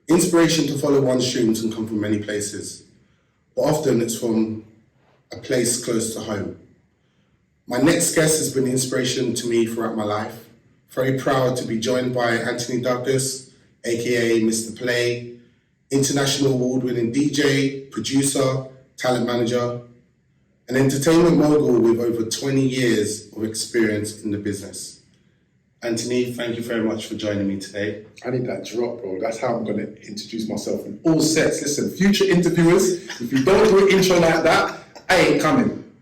Inspiration to follow one's dreams can come from many places, but often it's from a place close to home. My next guest has been inspiration to me throughout my life. Very proud to be joined by Anthony Douglas, aka Mr. Play, international award-winning DJ, producer, talent manager, an entertainment mogul with over 20 years of experience in the business. Anthony, thank you very much for joining me today. I need that drop, bro. That's how I'm going to introduce myself in all sets. Listen, future interviewers, if you don't do an intro like that, I ain't coming.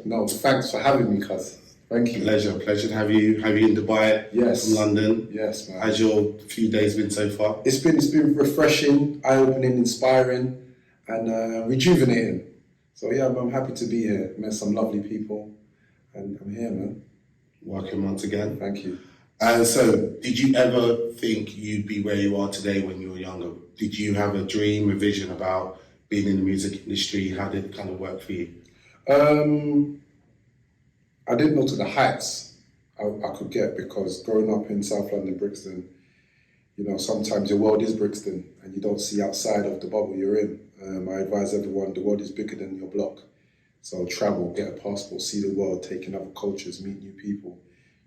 No, thanks for having me, cuz. Thank you. Pleasure to have you. Have you in Dubai? Yes. From London? Yes, man. How's your few days been so far? It's been refreshing, eye-opening, inspiring, and rejuvenating. So yeah, I'm happy to be here. Met some lovely people, and I'm here, man. Welcome once again. Thank you. So, did you ever think you'd be where you are today when you were younger? Did you have a dream, a vision about being in the music industry? How did it kind of work for you? I didn't know to the heights I could get, because growing up in South London, Brixton, you know, sometimes your world is Brixton and you don't see outside of the bubble you're in. I advise everyone, the world is bigger than your block. So travel, get a passport, see the world, take in other cultures, meet new people.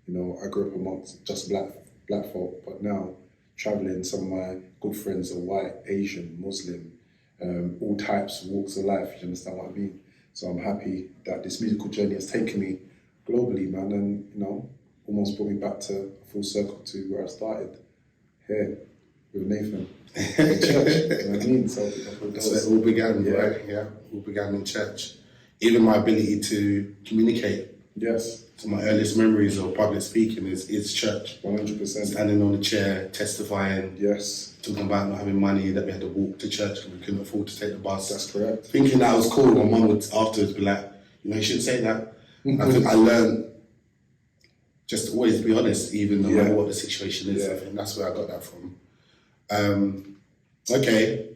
You know, I grew up amongst just black folk, but now traveling, some of my good friends are white, Asian, Muslim, all types, walks of life, you understand what I mean? So I'm happy that this musical journey has taken me globally, man, and, you know, almost brought me back to full circle to where I started, here, with Nathan, in church, you know what I mean? So it all began, yeah. right? Yeah, all began in church. Even my ability to communicate. Yes. So my earliest memories of public speaking is church. 100%. Standing on a chair, testifying. Yes. Talking about not having money, that we had to walk to church because we couldn't afford to take the bus. That's correct. Thinking that was cool, my mum would afterwards be like, you know, you shouldn't say that. I think I learned just to always be honest, even no matter what the situation is. I think that's where I got that from. Okay,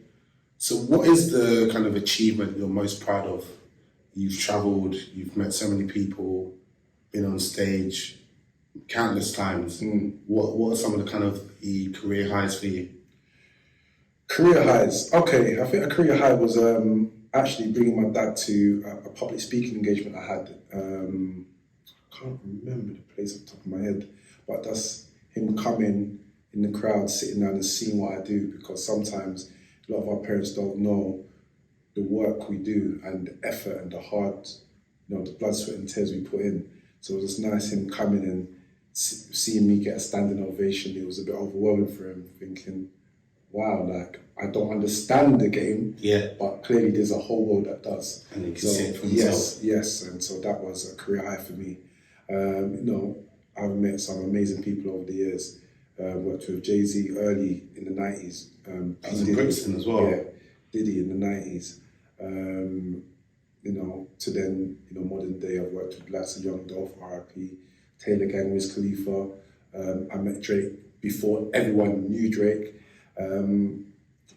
so what is the kind of achievement you're most proud of? You've travelled, you've met so many people, been on stage countless times. What are some of the kind of the career highs for you? Career highs. Okay, I think a career high was actually bringing my dad to a public speaking engagement I had. I can't remember the place off the top of my head, but that's him coming in the crowd, sitting down and seeing what I do, because sometimes a lot of our parents don't know the work we do and the effort and the hard, you know, the blood, sweat and tears we put in. So it was just nice him coming and seeing me get a standing ovation. It was a bit overwhelming for him, thinking, wow, like, I don't understand the game, but clearly there's a whole world that does. And he can see it for himself. Yes, and so that was a career high for me. You know, I've met some amazing people over the years. Worked with Jay-Z early in the 90s. That was in Brixton as well. Yeah, Diddy in the 90s. You know, to then, you know, modern day, I've worked with lots of Young Dolph, R.I.P., Taylor Gang, Wiz Khalifa. I met Drake before everyone knew Drake.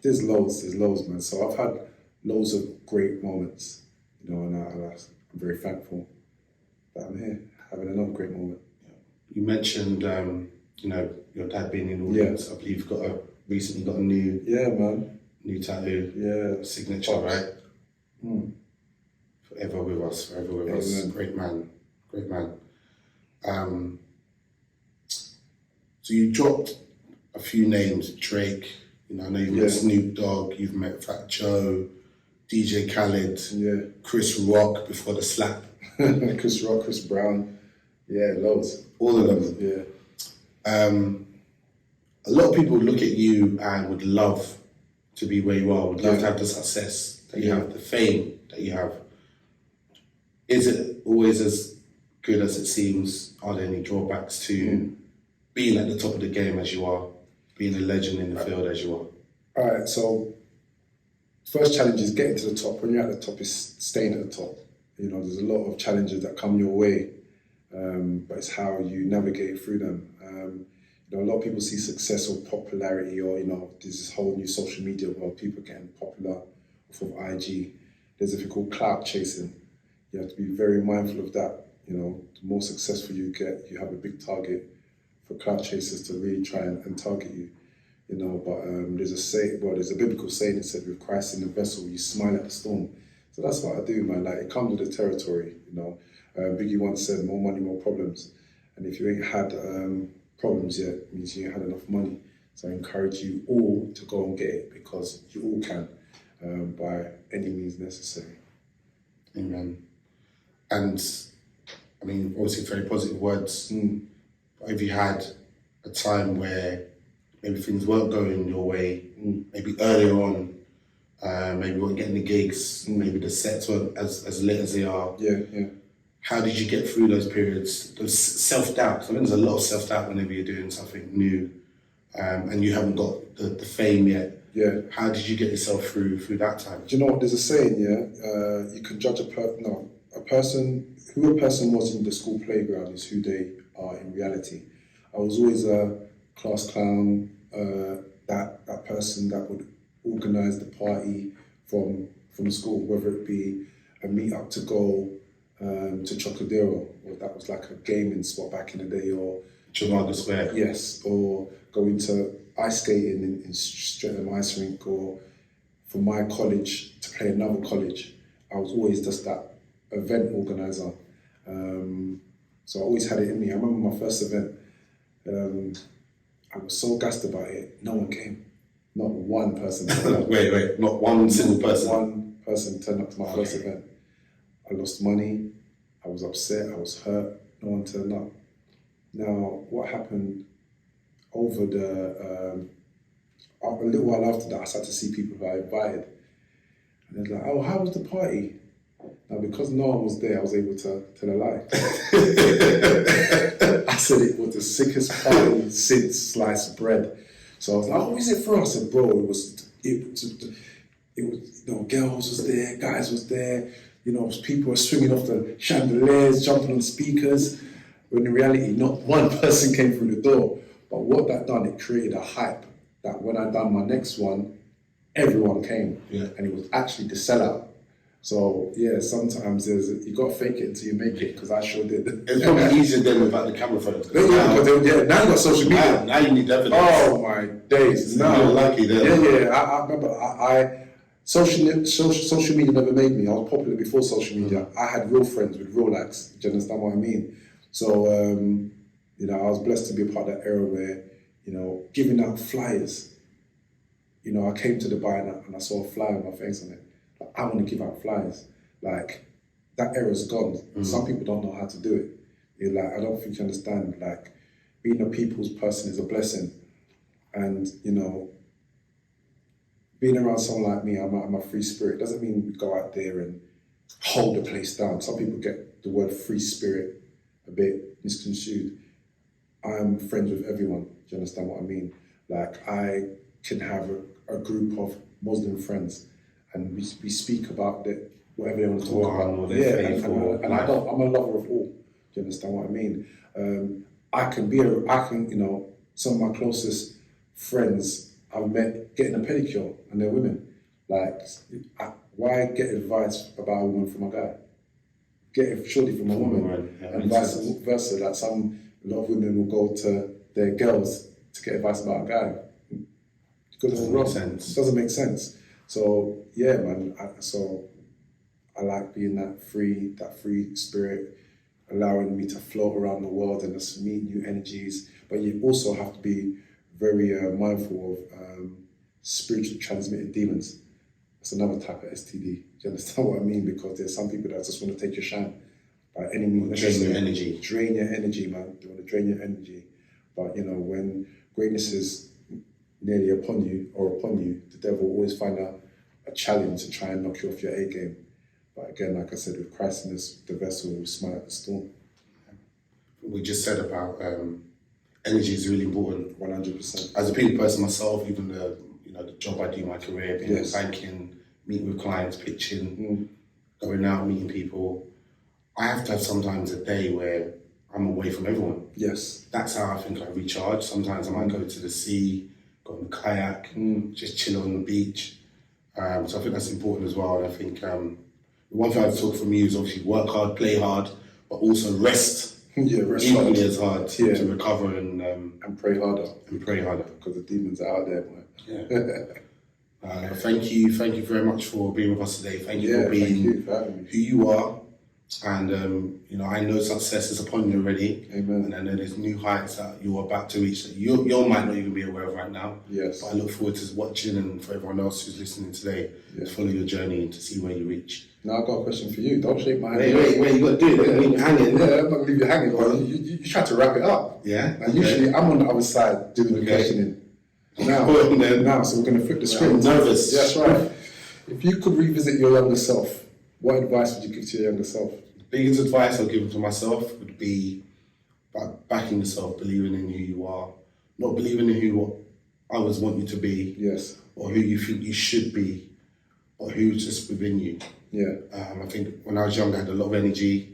There's loads, man. So I've had loads of great moments, you know, and I'm very thankful that I'm here, having another great moment. You mentioned, you know, your dad being in the audience. I believe you've recently got a new new tattoo, signature, right? Forever with us. Great man. So you dropped a few names, Drake. You know, I know you've met Snoop Dogg, you've met Fat Joe, DJ Khaled, Chris Rock before the slap. Chris Rock, Chris Brown, loads. All of them. A lot of people look at you and would love to be where you are, would love to have the success that you have, the fame that you have. Is it always as good as it seems? Are there any drawbacks to being at the top of the game as you are, being a legend in the field as you are? All right, so first challenge is getting to the top. When you're at the top, is staying at the top. You know, there's a lot of challenges that come your way, but it's how you navigate through them. You know, a lot of people see success or popularity, or, you know, there's this whole new social media world, people getting popular off of IG. There's a thing called clout chasing. You have to be very mindful of that. You know, the more successful you get, you have a big target for clout chasers to really try and target you. you know. But there's a biblical saying that said, "With Christ in the vessel, you smile at the storm." So that's what I do, man. Like, it comes with the territory, you know. Biggie once said, "More money, more problems," and if you ain't had problems yet, it means you ain't had enough money. So I encourage you all to go and get it, because you all can, by any means necessary. Amen. And I mean, obviously very positive words. But have you had a time where maybe things weren't going your way, maybe earlier on, maybe you weren't getting the gigs, maybe the sets weren't as lit as they are? Yeah. How did you get through those periods? Those self-doubt. I think there's a lot of self-doubt whenever you're doing something new, and you haven't got the fame yet. Yeah. How did you get yourself through that time? Do you know what? There's a saying, you can judge a person, who a person was in the school playground is who they are in reality. I was always a class clown, that person that would organise the party from school, whether it be a meet up to go to Chocodero, or that was like a gaming spot back in the day, or Trafalgar Square. Yes, or going to ice skating in Streatham Ice Rink, or for my college to play another college. I was always just that event organizer. So I always had it in me. I remember my first event, I was so gassed about it, no one came. Not one person turned up. Wait, not one single person? One person turned up to my first event. I lost money, I was upset, I was hurt, no one turned up. Now, what happened over a little while after that, I started to see people who I invited. And they're like, "Oh, how was the party?" Now, because no one was there, I was able to tell a lie. I said it was the sickest party since sliced bread. So I was like, "Oh, is it for us?" I said, "Bro, it was, you know, girls was there, guys was there, you know, people were swinging off the chandeliers, jumping on speakers." When in reality, not one person came through the door. But what that done, it created a hype that when I done my next one, everyone came. Yeah. And it was actually the sellout. So yeah, sometimes you got to fake it until you make it, because I sure did. It's probably easier then without the camera photos. Now you got social media. Now you need evidence. Oh my days! So you're lucky then. Yeah. I remember social media never made me. I was popular before social media. I had real friends with real likes. Do you understand what I mean? So you know, I was blessed to be a part of that era where, you know, giving out flyers. You know, I came to Dubai and I saw a flyer with my face on it. Like, I want to give out flyers. Like, that era's gone. Some people don't know how to do it. You're like, I don't think you understand. Like, being a people's person is a blessing. And, you know, being around someone like me, I'm a free spirit. Doesn't mean we go out there and hold the place down. Some people get the word free spirit a bit misconstrued. I'm friends with everyone. Do you understand what I mean? Like, I can have a group of Muslim friends, and we speak about whatever they want to talk about. And I'm a lover of all. Do you understand what I mean? You know, some of my closest friends I've met getting a pedicure, and they're women. Like, why get advice about a woman from a guy? Get it surely from a woman, and vice versa. Like, a lot of women will go to their girls to get advice about a guy. Because it doesn't make sense. So yeah, man. I like being that free spirit, allowing me to float around the world and just meet new energies. But you also have to be very mindful of spiritually transmitted demons. That's another type of STD. Do you understand what I mean? Because there's some people that just want to take your shine by any means. Drain your energy. Drain your energy, man. They want to drain your energy. But you know, when greatness is nearly upon you, the devil will always find a challenge to try and knock you off your A game. But again, like I said, with Christ in the vessel, we smile at the storm. We just said about energy is really important. 100%. As a people person myself, even the job I do in my career, being in banking, meeting with clients, pitching, going out, meeting people, I have to have sometimes a day where I'm away from everyone. Yes. That's how I think I recharge. Sometimes I might go to the sea, go on the kayak, just chill on the beach. So I think that's important as well. And I think the one thing I took from you is obviously work hard, play hard, but also rest Yeah, rest equally hard. as hard Yeah. to recover and Pray harder, pray harder. because the demons are out there, man. Yeah. Thank you very much for being with us today. Thank you Yeah, for being thank you for having me. who you are, and I know success is upon you already. Amen. And I know there's new heights that you're about to reach that you might not even be aware of right now. Yes. But I look forward to watching, and for everyone else who's listening today, to follow your journey and to see where you reach. Now I've got a question for you. Don't shake my hand. Wait, you got to do it. Leave me hanging. Yeah, I'm not going to leave you hanging, but you try to wrap it up. Yeah. Now, usually I'm on the other side doing the questioning. Now, so we're going to flip the script. I'm nervous. Yeah, that's right. If you could revisit your younger self, what advice would you give to your younger self? The biggest advice I'll give to myself would be about backing yourself, believing in who you are, not believing in who others want you to be, Yes. or who you think you should be, but who's just within you. Yeah. I think when I was young, I had a lot of energy,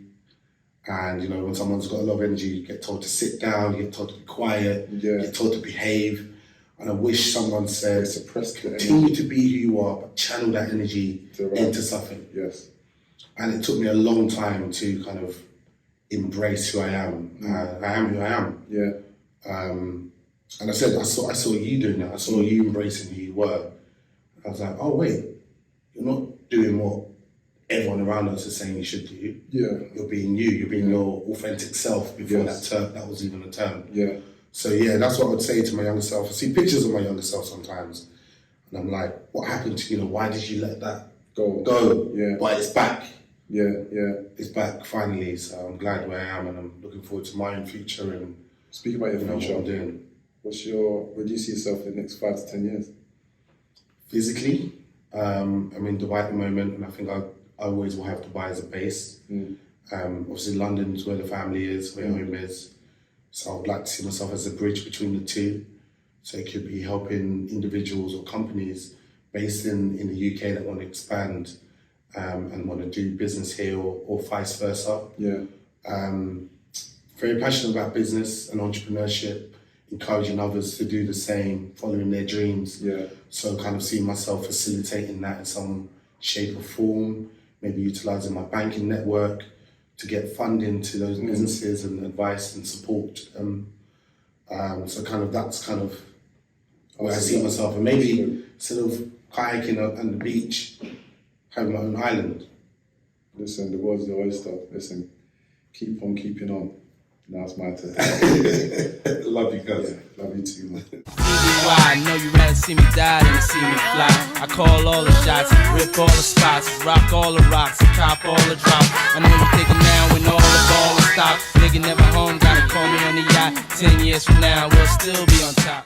and when someone's got a lot of energy, you get told to sit down, you get told to be quiet, you get told to behave. And I wish someone said, continue to be who you are, but channel that energy into something. Yes. And it took me a long time to kind of embrace who I am. I am who I am. Yeah. And I said, I saw you doing that. I saw you embracing who you were. I was like, oh wait, you're not doing what everyone around us is saying you should do. Yeah. You're being you. You're being your authentic self before that was even a term. Yeah. So yeah, that's what I would say to my younger self. I see pictures of my younger self sometimes, and I'm like, what happened to you? Why did you let that go? Yeah. But it's back. Yeah. It's back finally. So I'm glad where I am, and I'm looking forward to my own future and speaking about your future, what I'm doing. Where do you see yourself in the next 5 to 10 years? Physically, I'm in Dubai at the moment, and I think I always will have Dubai as a base. Obviously, London is where the family is, where home is. So I would like to see myself as a bridge between the two. So it could be helping individuals or companies based in the UK that want to expand and want to do business here or vice versa. Yeah. Very passionate about business and entrepreneurship, encouraging others to do the same, following their dreams. Yeah. So kind of seeing myself facilitating that in some shape or form, maybe utilising my banking network to get funding to those businesses and advice and support. So that's where I see myself, and maybe instead of kayaking on the beach, have my own island. Listen, the world's the oyster. Listen, keep on keeping on. Now it's my turn. Love you guys. Yeah, love you too, man. I know you rather see me die than to see me fly. I call all the shots, rip all the spots, rock all the rocks, cop all the drops. I know you thinking now when all the ball is stopped. Nigga never home, gotta call me on the yacht. 10 years from now, we'll still be on top.